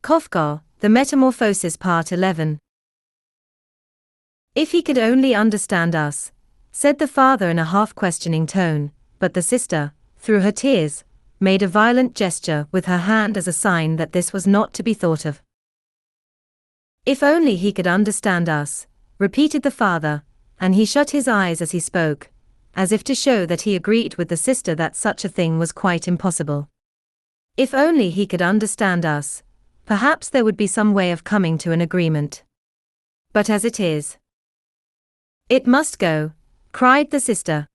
Kafka, The Metamorphosis Part 11. If he could only understand us, said the father in a half-questioning tone, but the sister, through her tears, made a violent gesture with her hand as a sign that this was not to be thought of. If only he could understand us, repeated the father, and he shut his eyes as he spoke, as if to show that he agreed with the sister that such a thing was quite impossible. If only he could understand us, perhaps there would be some way of coming to an agreement. But as it is, it must go, cried the sister.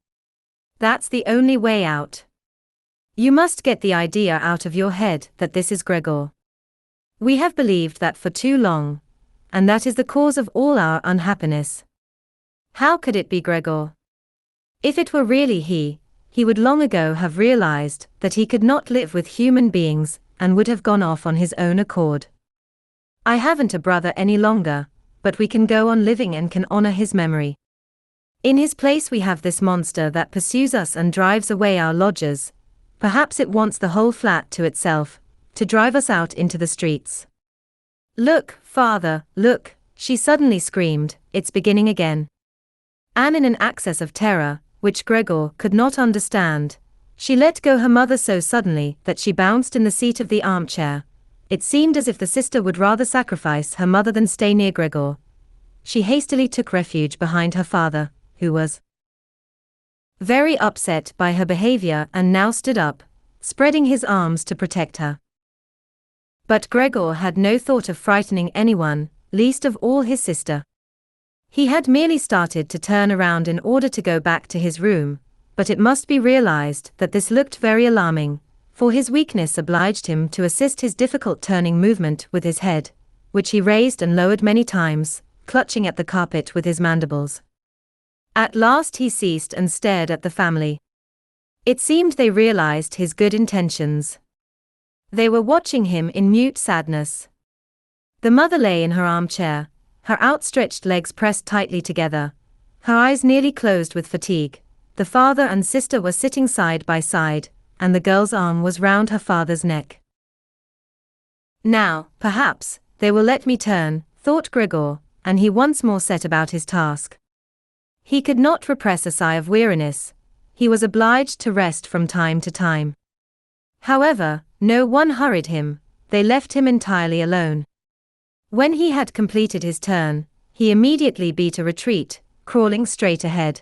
That's the only way out. You must get the idea out of your head that this is Gregor. We have believed that for too long, and that is the cause of all our unhappiness. How could it be Gregor? If it were really he would long ago have realized that he could not live with human beings and would have gone off on his own accord. I haven't a brother any longer, but we can go on living and can honor his memory. In his place we have this monster that pursues us and drives away our lodgers. Perhaps it wants the whole flat to itself, to drive us out into the streets. Look, father, look, she suddenly screamed, it's beginning again. And in an access of terror, which Gregor could not understand, she let go her mother so suddenly that she bounced in the seat of the armchair. It seemed as if the sister would rather sacrifice her mother than stay near Gregor. She hastily took refuge behind her father, who was very upset by her behavior and now stood up, spreading his arms to protect her. But Gregor had no thought of frightening anyone, least of all his sister. He had merely started to turn around in order to go back to his room, but it must be realized that this looked very alarming, for his weakness obliged him to assist his difficult turning movement with his head, which he raised and lowered many times, clutching at the carpet with his mandibles. At last he ceased and stared at the family. It seemed they realized his good intentions. They were watching him in mute sadness. The mother lay in her armchair, her outstretched legs pressed tightly together, her eyes nearly closed with fatigue. The father and sister were sitting side by side, and the girl's arm was round her father's neck. Now, perhaps, they will let me turn, thought Gregor, and he once more set about his task. He could not repress a sigh of weariness. He was obliged to rest from time to time. However, no one hurried him, they left him entirely alone. When he had completed his turn, he immediately beat a retreat, crawling straight ahead.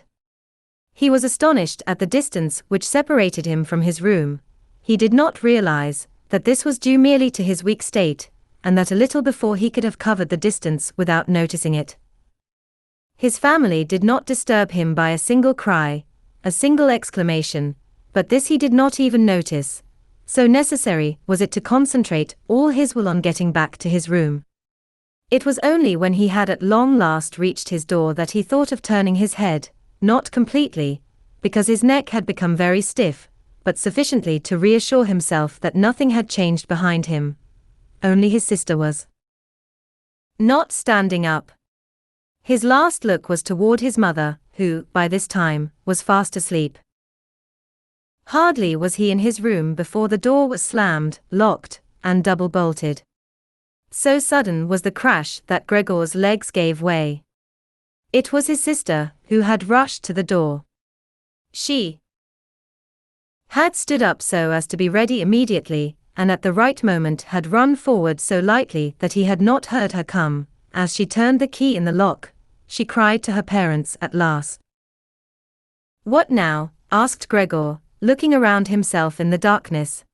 He was astonished at the distance which separated him from his room. He did not realize that this was due merely to his weak state, and that a little before he could have covered the distance without noticing it. His family did not disturb him by a single cry, a single exclamation, but this he did not even notice. So necessary was it to concentrate all his will on getting back to his room. It was only when he had at long last reached his door that he thought of turning his head, not completely, because his neck had become very stiff, but sufficiently to reassure himself that nothing had changed behind him. Only his sister was not standing up. His last look was toward his mother, who, by this time, was fast asleep. Hardly was he in his room before the door was slammed, locked, and double-bolted. So sudden was the crash that Gregor's legs gave way. It was his sister, who had rushed to the door. She had stood up so as to be ready immediately, and at the right moment had run forward so lightly that he had not heard her come. As she turned the key in the lock, she cried to her parents at last. What now? Asked Gregor, looking around himself in the darkness.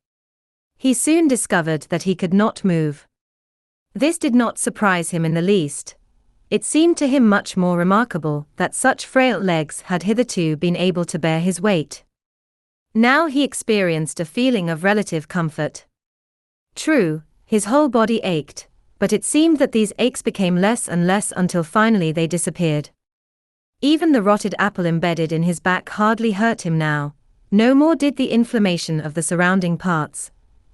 He soon discovered that he could not move. This did not surprise him in the least. It seemed to him much more remarkable that such frail legs had hitherto been able to bear his weight. Now he experienced a feeling of relative comfort. True, his whole body ached, but it seemed that these aches became less and less until finally they disappeared. Even the rotted apple embedded in his back hardly hurt him now. No more did the inflammation of the surrounding parts,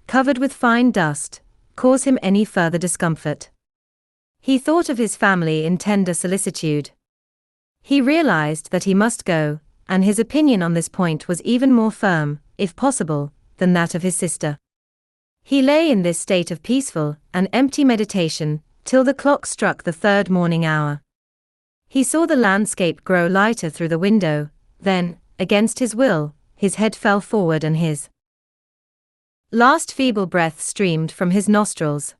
covered with fine dust, cause him any further discomfort. He thought of his family in tender solicitude. He realized that he must go, and his opinion on this point was even more firm, if possible, than that of his sister. He lay in this state of peaceful and empty meditation till the clock struck the 3rd morning hour. He saw the landscape grow lighter through the window, then, against his will, his head fell forward and his last feeble breath streamed from his nostrils.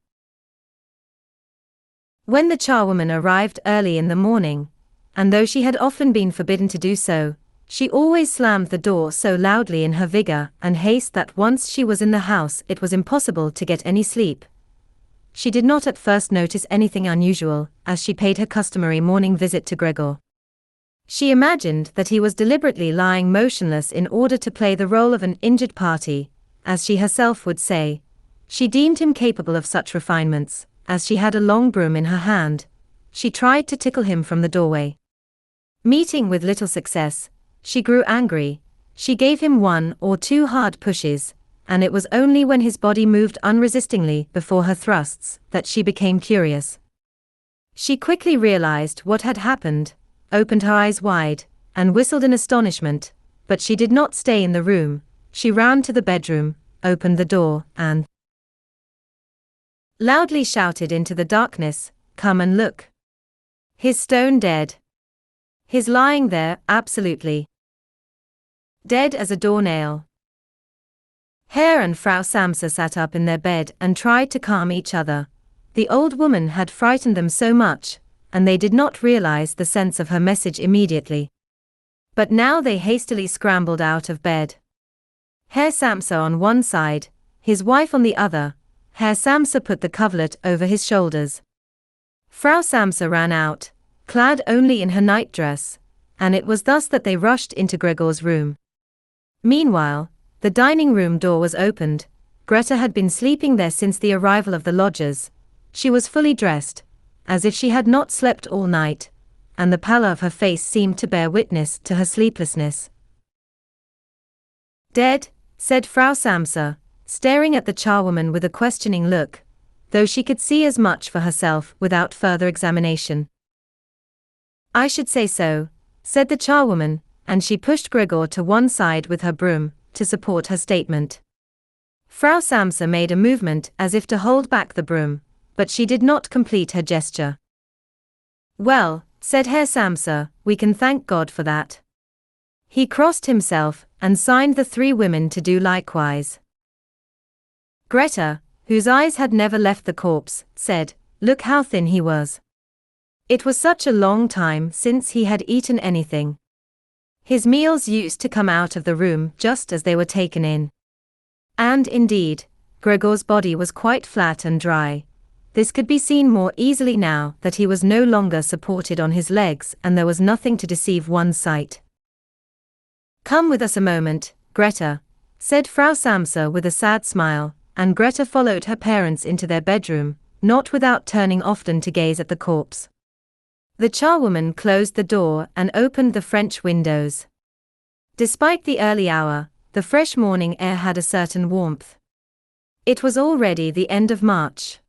When the charwoman arrived early in the morning, and though she had often been forbidden to do so, she always slammed the door so loudly in her vigor and haste that once she was in the house it was impossible to get any sleep. She did not at first notice anything unusual, as she paid her customary morning visit to Gregor. She imagined that he was deliberately lying motionless in order to play the role of an injured party, as she herself would say. She deemed him capable of such refinements. As she had a long broom in her hand, she tried to tickle him from the doorway. Meeting with little success, she grew angry. She gave him 1 or 2 hard pushes, and it was only when his body moved unresistingly before her thrusts that she became curious. She quickly realized what had happened, opened her eyes wide, and whistled in astonishment, but she did not stay in the room. She ran to the bedroom, opened the door, and loudly shouted into the darkness, "Come and look. He's stone dead. He's lying there, absolutely dead as a doornail." Herr and Frau Samsa sat up in their bed and tried to calm each other. The old woman had frightened them so much, and they did not realize the sense of her message immediately. But now they hastily scrambled out of bed. Herr Samsa on one side, his wife on the other. Herr Samsa put the coverlet over his shoulders. Frau Samsa ran out, clad only in her nightdress, and it was thus that they rushed into Gregor's room. Meanwhile, the dining room door was opened. Greta had been sleeping there since the arrival of the lodgers. She was fully dressed, as if she had not slept all night, and the pallor of her face seemed to bear witness to her sleeplessness. "Dead," said Frau Samsa, staring at the charwoman with a questioning look, though she could see as much for herself without further examination. "I should say so," said the charwoman, and she pushed Gregor to one side with her broom, to support her statement. Frau Samsa made a movement as if to hold back the broom, but she did not complete her gesture. "Well," said Herr Samsa, "we can thank God for that." He crossed himself, and signed the 3 women to do likewise. Greta, whose eyes had never left the corpse, said, "Look how thin he was. It was such a long time since he had eaten anything. His meals used to come out of the room just as they were taken in." And indeed, Gregor's body was quite flat and dry. This could be seen more easily now that he was no longer supported on his legs and there was nothing to deceive one's sight. "Come with us a moment, Greta," said Frau Samsa with a sad smile, and Greta followed her parents into their bedroom, not without turning often to gaze at the corpse. The charwoman closed the door and opened the French windows. Despite the early hour, the fresh morning air had a certain warmth. It was already the end of March.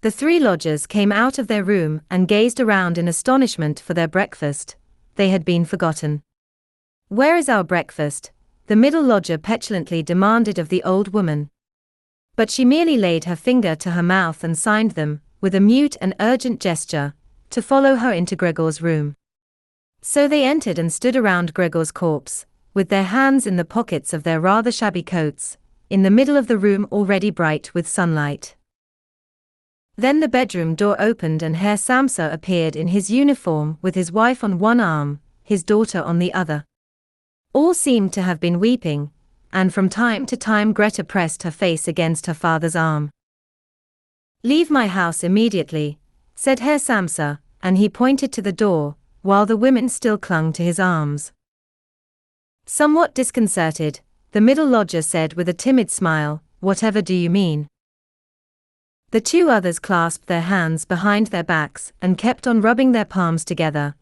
The 3 lodgers came out of their room and gazed around in astonishment for their breakfast. They had been forgotten. "Where is our breakfast?" the middle lodger petulantly demanded of the old woman. But she merely laid her finger to her mouth and signed them, with a mute and urgent gesture, to follow her into Gregor's room. So they entered and stood around Gregor's corpse, with their hands in the pockets of their rather shabby coats, in the middle of the room already bright with sunlight. Then the bedroom door opened and Herr Samsa appeared in his uniform with his wife on one arm, his daughter on the other. All seemed to have been weeping, and from time to time Greta pressed her face against her father's arm. "Leave my house immediately," said Herr Samsa, and he pointed to the door, while the women still clung to his arms. Somewhat disconcerted, the middle lodger said with a timid smile, "Whatever do you mean?" The 2 others clasped their hands behind their backs and kept on rubbing their palms together,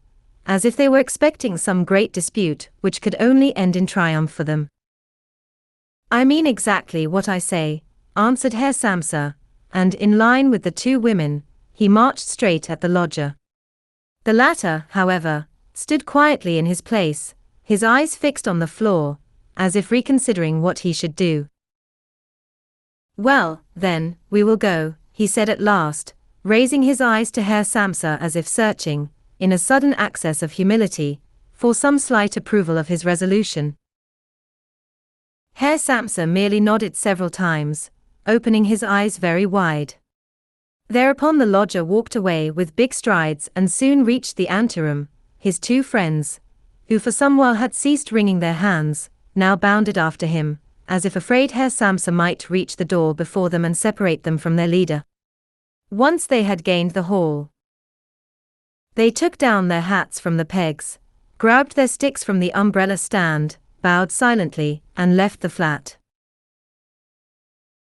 as if they were expecting some great dispute which could only end in triumph for them. "I mean exactly what I say," answered Herr Samsa, and in line with the 2 women, he marched straight at the lodger. The latter, however, stood quietly in his place, his eyes fixed on the floor, as if reconsidering what he should do. Well, then, we will go, he said at last, raising his eyes to Herr Samsa as if searching, in a sudden access of humility, for some slight approval of his resolution. Herr Samsa merely nodded several times, opening his eyes very wide. Thereupon the lodger walked away with big strides and soon reached the anteroom. His two friends, who for some while had ceased wringing their hands, now bounded after him, as if afraid Herr Samsa might reach the door before them and separate them from their leader. Once they had gained the hall, they took down their hats from the pegs, grabbed their sticks from the umbrella stand, bowed silently, and left the flat.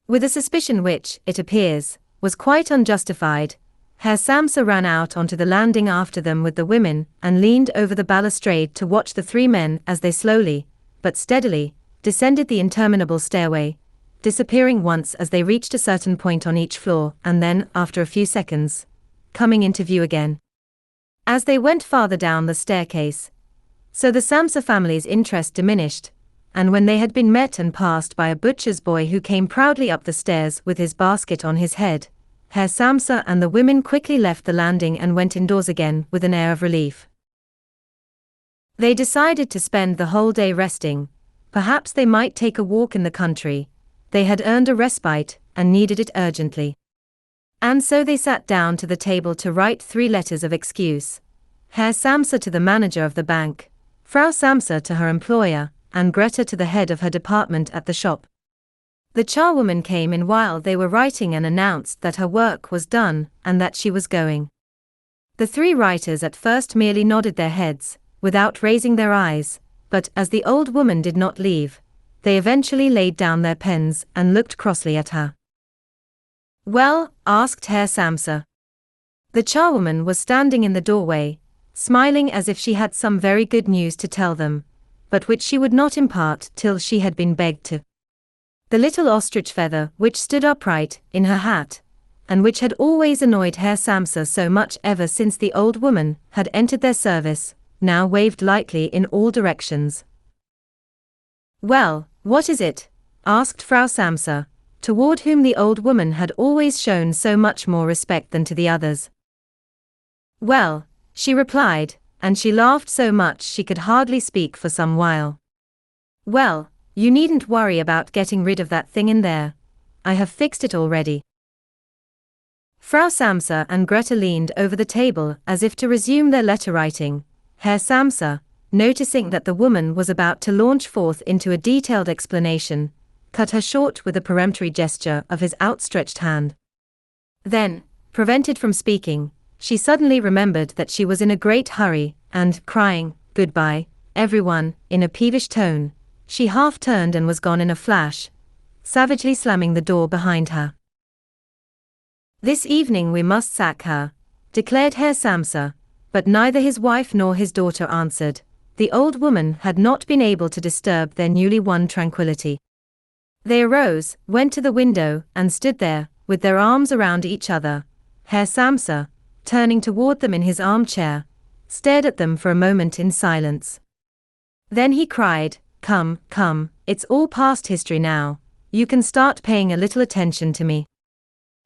With a suspicion which, it appears, was quite unjustified, Herr Samsa ran out onto the landing after them with the women and leaned over the balustrade to watch the three men as they slowly, but steadily, descended the interminable stairway, disappearing once as they reached a certain point on each floor and then, after a few seconds, coming into view again. As they went farther down the staircase, so the Samsa family's interest diminished, and when they had been met and passed by a butcher's boy who came proudly up the stairs with his basket on his head, Herr Samsa and the women quickly left the landing and went indoors again with an air of relief. They decided to spend the whole day resting. Perhaps they might take a walk in the country. They had earned a respite and needed it urgently. And so they sat down to the table to write 3 letters of excuse. Herr Samsa to the manager of the bank, Frau Samsa to her employer, and Greta to the head of her department at the shop. The charwoman came in while they were writing and announced that her work was done and that she was going. The 3 writers at first merely nodded their heads, without raising their eyes, but as the old woman did not leave, they eventually laid down their pens and looked crossly at her. Well? Asked Herr Samsa. The charwoman was standing in the doorway, smiling as if she had some very good news to tell them, but which she would not impart till she had been begged to. The little ostrich feather which stood upright in her hat, and which had always annoyed Herr Samsa so much ever since the old woman had entered their service, now waved lightly in all directions. Well, what is it? Asked Frau Samsa, toward whom the old woman had always shown so much more respect than to the others. Well, she replied, and she laughed so much she could hardly speak for some while. Well, you needn't worry about getting rid of that thing in there. I have fixed it already. Frau Samsa and Greta leaned over the table as if to resume their letter writing. Herr Samsa, noticing that the woman was about to launch forth into a detailed explanation, cut her short with a peremptory gesture of his outstretched hand. Then, prevented from speaking, she suddenly remembered that she was in a great hurry, and, crying, "Goodbye, everyone," in a peevish tone, she half turned and was gone in a flash, savagely slamming the door behind her. This evening we must sack her, declared Herr Samsa, but neither his wife nor his daughter answered. The old woman had not been able to disturb their newly won tranquility. They arose, went to the window, and stood there, with their arms around each other. Herr Samsa, turning toward them in his armchair, stared at them for a moment in silence. Then he cried, "Come, come, it's all past history now. You can start paying a little attention to me."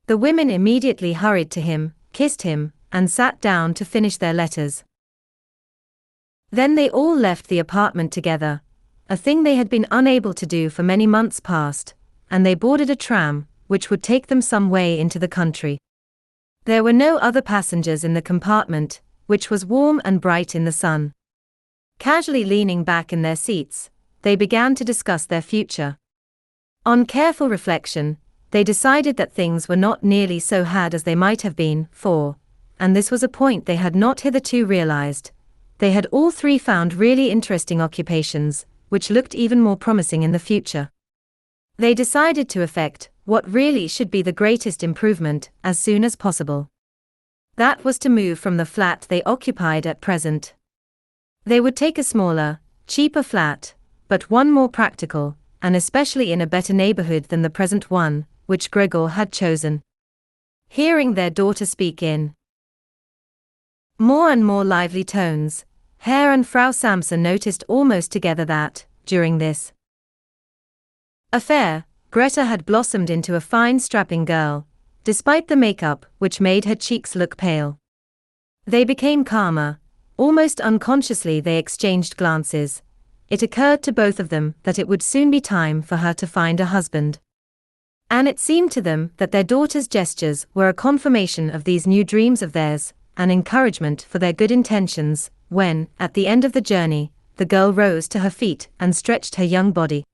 The women immediately hurried to him, kissed him, and sat down to finish their letters. Then they all left the apartment together, a thing they had been unable to do for many months past, and they boarded a tram, which would take them some way into the country. There were no other passengers in the compartment, which was warm and bright in the sun. Casually leaning back in their seats, they began to discuss their future. On careful reflection, they decided that things were not nearly so bad as they might have been, for, and this was a point they had not hitherto realized, they had all 3 found really interesting occupations, which looked even more promising in the future. They decided to effect what really should be the greatest improvement as soon as possible. That was to move from the flat they occupied at present. They would take a smaller, cheaper flat, but one more practical, and especially in a better neighborhood than the present one, which Gregor had chosen. Hearing their daughter speak in more and more lively tones, Herr and Frau Samsa noticed almost together that, during this affair, Greta had blossomed into a fine strapping girl, despite the makeup which made her cheeks look pale. They became calmer. Almost unconsciously they exchanged glances. It occurred to both of them that it would soon be time for her to find a husband. And it seemed to them that their daughter's gestures were a confirmation of these new dreams of theirs, an encouragement for their good intentions, when, at the end of the journey, the girl rose to her feet and stretched her young body.